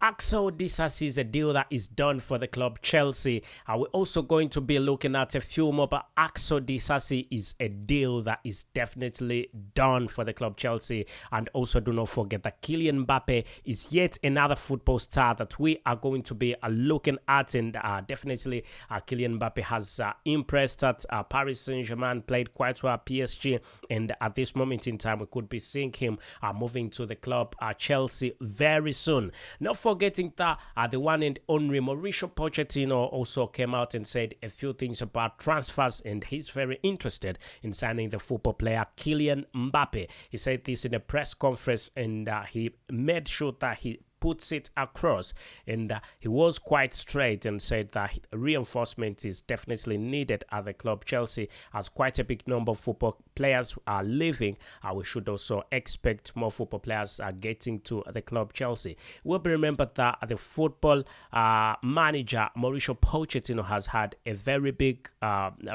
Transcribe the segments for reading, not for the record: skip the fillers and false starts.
Axel DISASI is a deal that is done for the club Chelsea. We're also going to be looking at a few more, but Axel DISASI is a deal that is definitely done for the club Chelsea. And also do not forget that Kylian Mbappe is yet another football star that we are going to be looking at. And definitely Kylian Mbappe has impressed at Paris Saint-Germain, played quite well at PSG. And at this moment in time, we could be seeing him moving to the club Chelsea very soon. Not forgetting that the one and only Mauricio Pochettino also came out and said a few things about transfers, and he's very interested in signing the football player Kylian Mbappe. He said this in a press conference, and he made sure that he puts it across, and he was quite straight and said that reinforcement is definitely needed at the club. Chelsea has quite a big number of football players are leaving. We should also expect more football players getting to the club Chelsea. It will be remembered that the football manager Mauricio Pochettino has had a very big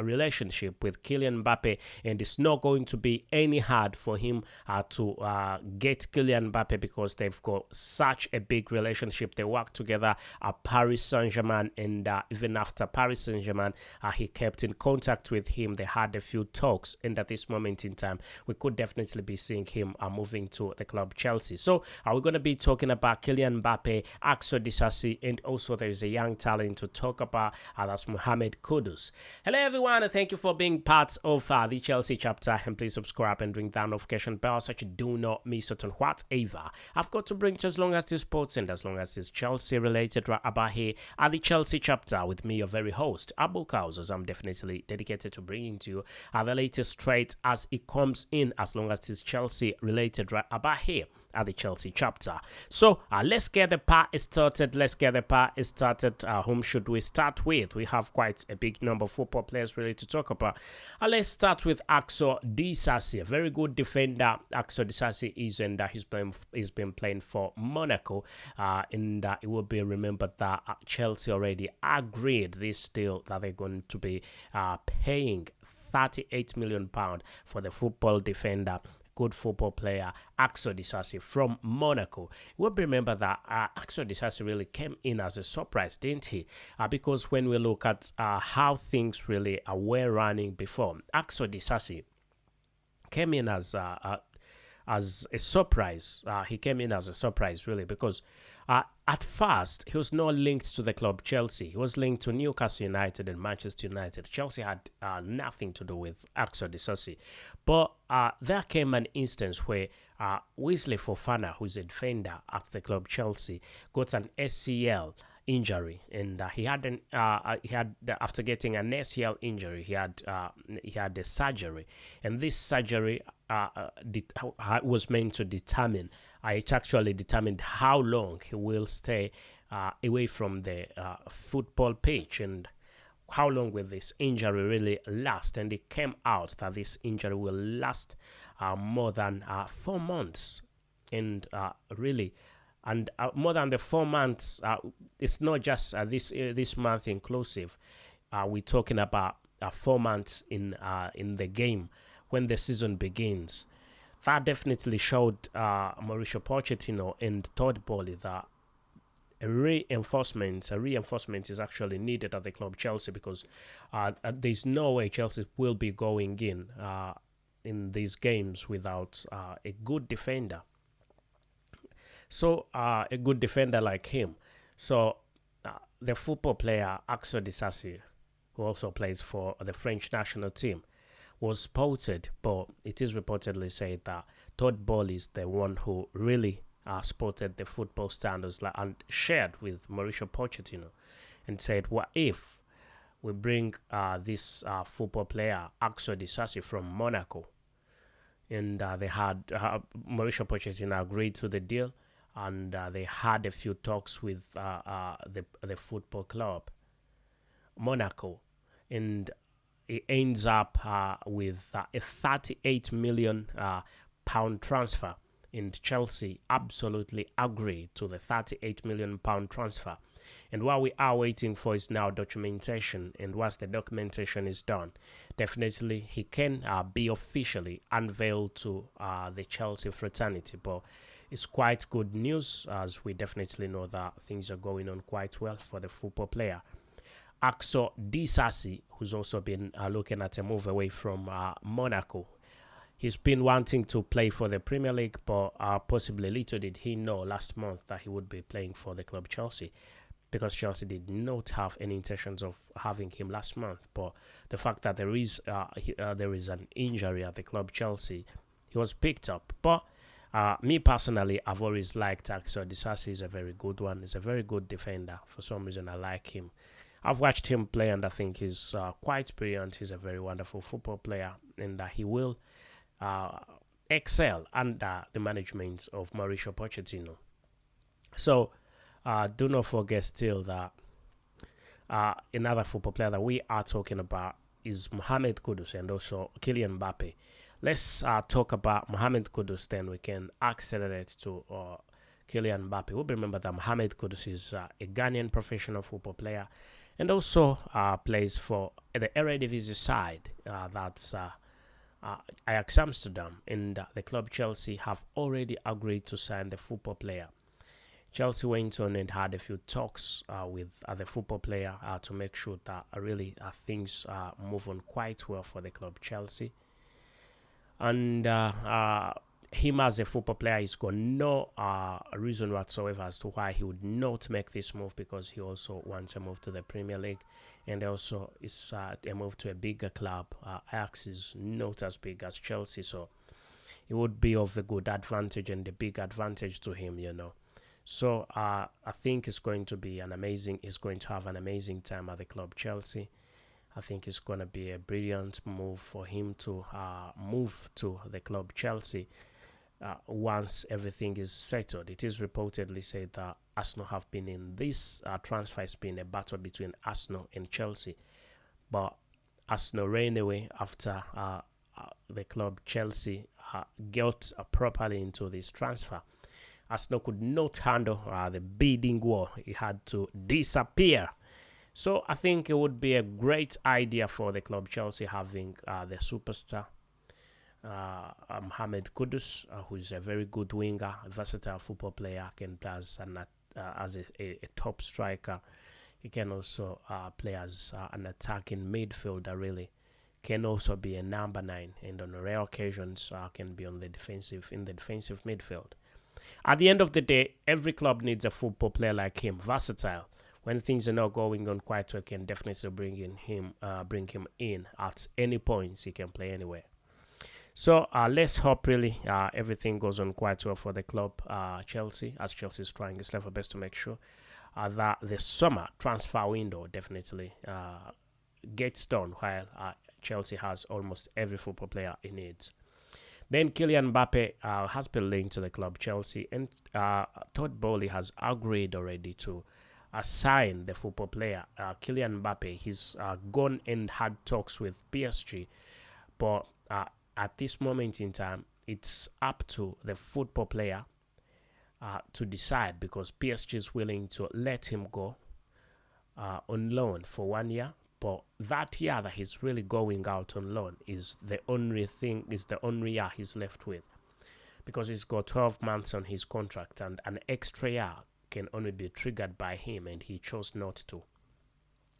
relationship with Kylian Mbappe, and it's not going to be any hard for him to get Kylian Mbappe because they've got such a big relationship. They work together at Paris Saint-Germain, and even after Paris Saint-Germain, he kept in contact with him. They had a few talks, and at this moment in time, we could definitely be seeing him moving to the club Chelsea. So we're going to be talking about Kylian Mbappe, Axel DISASI, and also there is a young talent to talk about. That's Mohamed KUDUS. Hello everyone, and thank you for being part of the Chelsea chapter, and please subscribe and ring that notification bell so you do not miss it on whatever I've got to bring to, as long as this sports and as long as it's Chelsea related, right about here at the Chelsea chapter with me, your very host, Abu KALS, as I'm definitely dedicated to bringing to you the latest straight as it comes in, as long as it's Chelsea related, right about here at the Chelsea chapter. So let's get the party started. Whom should we start with? We have quite a big number of football players really to talk about. Let's start with Axel DISASI, a very good defender. Axel DISASI is, and he's been playing for Monaco, and it will be remembered that Chelsea already agreed this deal that they're going to be paying £38 million for the football defender, good football player Axel DISASI from Monaco. We'll remember that Axel DISASI really came in as a surprise, didn't he? Because when we look at how things really were running before, Axel DISASI came in as a surprise. He came in as a surprise, really, because at first he was not linked to the club Chelsea. He was linked to Newcastle United and Manchester United. Chelsea had nothing to do with Axel DISASI. But there came an instance where Wesley Fofana, who's a defender at the club Chelsea, got an ACL injury, and after getting an ACL injury, he had a surgery, and this surgery was meant to determine. It actually determined how long he will stay away from the football pitch and how long will this injury really last. And it came out that this injury will last more than 4 months, and really. And more than the 4 months, it's not just this month inclusive. We're talking about 4 months in the game when the season begins. That definitely showed Mauricio Pochettino and Todd Boehly that a reinforcement is actually needed at the club Chelsea, because there's no way Chelsea will be going in these games without a good defender. So a good defender like him. So the football player Axel DISASI, who also plays for the French national team, was spotted, but it is reportedly said that Todd Boehly is the one who really spotted the football standards and shared with Mauricio Pochettino and said, what if we bring this football player Axel DISASI from Monaco? And they had Mauricio Pochettino agreed to the deal, and they had a few talks with the football club Monaco, and it ends up with a £38 million transfer, and Chelsea absolutely agreed to the £38 million transfer. And what we are waiting for is now documentation, and once the documentation is done, definitely he can be officially unveiled to the Chelsea fraternity. But It's quite good news, as we definitely know that things are going on quite well for the football player. Axel DISASI, who's also been looking at a move away from Monaco. He's been wanting to play for the Premier League, but possibly little did he know last month that he would be playing for the club Chelsea, because Chelsea did not have any intentions of having him last month. But the fact that there is an injury at the club Chelsea, he was picked up. But me personally, I've always liked Axel DISASI. Is a very good one. He's a very good defender. For some reason, I like him. I've watched him play, and I think he's quite brilliant. He's a very wonderful football player, and he will excel under the management of Mauricio Pochettino. So do not forget still that another football player that we are talking about is Mohamed Kudus and also Kylian Mbappe. Let's talk about Mohamed Kudus, then we can accelerate to Kylian Mbappe. We'll remember that Mohamed Kudus is a Ghanaian professional football player and also plays for the Eredivisie side, that's Ajax Amsterdam, and the club Chelsea have already agreed to sign the football player. Chelsea went on and had a few talks with the football player to make sure that really things move on quite well for the club Chelsea. And him as a football player, he's got no reason whatsoever as to why he would not make this move, because he also wants a move to the Premier League, and also is a move to a bigger club. Ajax is not as big as Chelsea, so it would be of a good advantage and a big advantage to him, you know. So I think it's going to be he's going to have an amazing time at the club Chelsea. I think it's going to be a brilliant move for him to move to the club Chelsea once everything is settled. It is reportedly said that Arsenal have been in this transfer. It's been a battle between Arsenal and Chelsea, but Arsenal ran away after the club Chelsea got properly into this transfer. Arsenal could not handle the bidding war. It had to disappear. So I think it would be a great idea for the club Chelsea having the superstar Mohamed Kudus, who is a very good winger, a versatile football player, can play as a top striker. He can also play as an attacking midfielder, really. Can also be a number 9, and on rare occasions can be in the defensive midfield. At the end of the day, every club needs a football player like him, versatile. When things are not going on quite well, can definitely bring him in at any point. He can play anywhere. So let's hope really everything goes on quite well for the club Chelsea, as Chelsea is trying its level best to make sure that the summer transfer window definitely gets done, while Chelsea has almost every football player it needs. Then Kylian Mbappe has been linked to the club Chelsea, and Todd Bowley has agreed already to sign the football player. Kylian Mbappe, he's gone and had talks with PSG, but at this moment in time, it's up to the football player to decide, because PSG is willing to let him go on loan for 1 year. But that year that he's really going out on loan is the only year he's left with, because he's got 12 months on his contract, and an extra year can only be triggered by him, and he chose not to.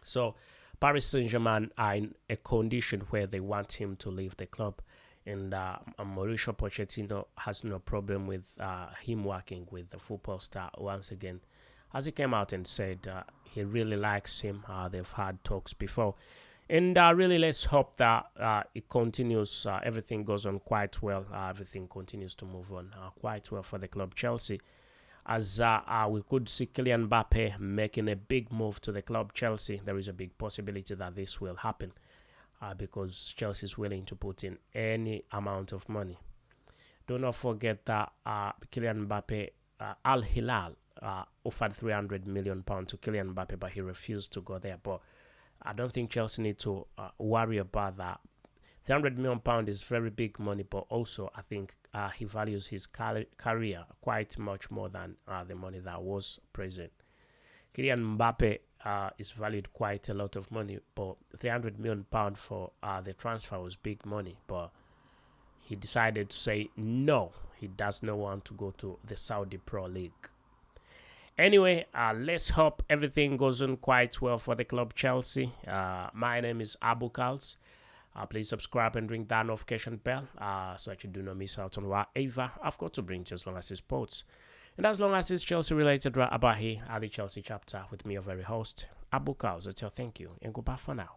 So Paris Saint-Germain are in a condition where they want him to leave the club, and Mauricio Pochettino has no problem with him working with the football star once again, as he came out and said he really likes him. They've had talks before. And really, let's hope that it continues. Everything goes on quite well. Everything continues to move on quite well for the club Chelsea, as we could see Kylian Mbappe making a big move to the club Chelsea. There is a big possibility that this will happen because Chelsea is willing to put in any amount of money. Do not forget that Kylian Mbappe, Al Hilal, offered £300 million to Kylian Mbappe, but he refused to go there. But I don't think Chelsea need to worry about that. £300 million is very big money, but also I think he values his career quite much more than the money that was present. Kylian Mbappe is valued quite a lot of money, but £300 million for the transfer was big money. But he decided to say no, he does not want to go to the Saudi Pro League. Anyway, let's hope everything goes on quite well for the club Chelsea. My name is Abu KALS. Please subscribe and ring that notification bell so that you do not miss out on whatever I've got to bring to you, as long as it's sports. And as long as it's Chelsea related, right about here at the Chelsea chapter with me, your very host, Abu KALS. I tell thank you and goodbye for now.